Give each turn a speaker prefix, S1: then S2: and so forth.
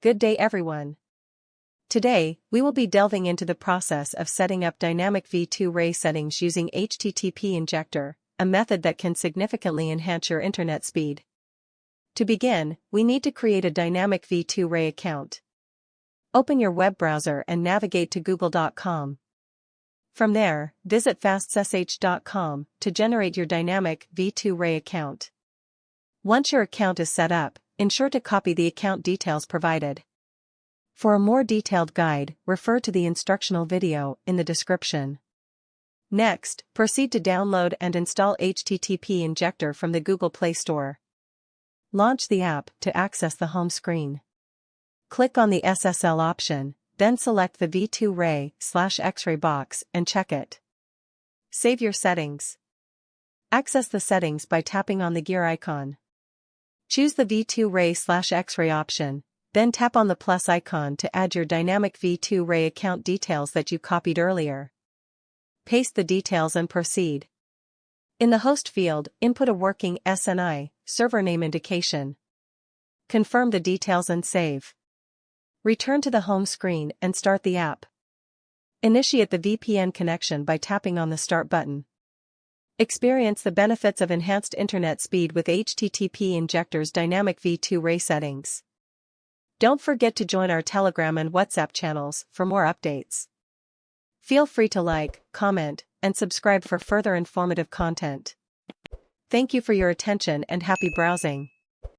S1: Good day everyone. Today, we will be delving into the process of setting up Dynamic V2Ray settings using HTTP Injector, a method that can significantly enhance your internet speed. To begin, we need to create a Dynamic V2Ray account. Open your web browser and navigate to google.com. From there, visit FastSSH.com to generate your Dynamic V2Ray account. Once your account is set up, ensure to copy the account details provided. For a more detailed guide, refer to the instructional video in the description. Next, proceed to download and install HTTP Injector from the Google Play Store. Launch the app to access the home screen. Click on the SSL option, then select the V2Ray/X-ray box and check it. Save your settings. Access the settings by tapping on the gear icon. Choose the V2Ray/X-ray option, then tap on the plus icon to add your Dynamic V2Ray account details that you copied earlier. Paste the details and proceed. In the host field, input a working SNI, server name indication. Confirm the details and save. Return to the home screen and start the app. Initiate the VPN connection by tapping on the Start button. Experience the benefits of enhanced internet speed with HTTP Injector's Dynamic V2Ray settings. Don't forget to join our Telegram and WhatsApp channels for more updates. Feel free to like, comment, and subscribe for further informative content. Thank you for your attention and happy browsing.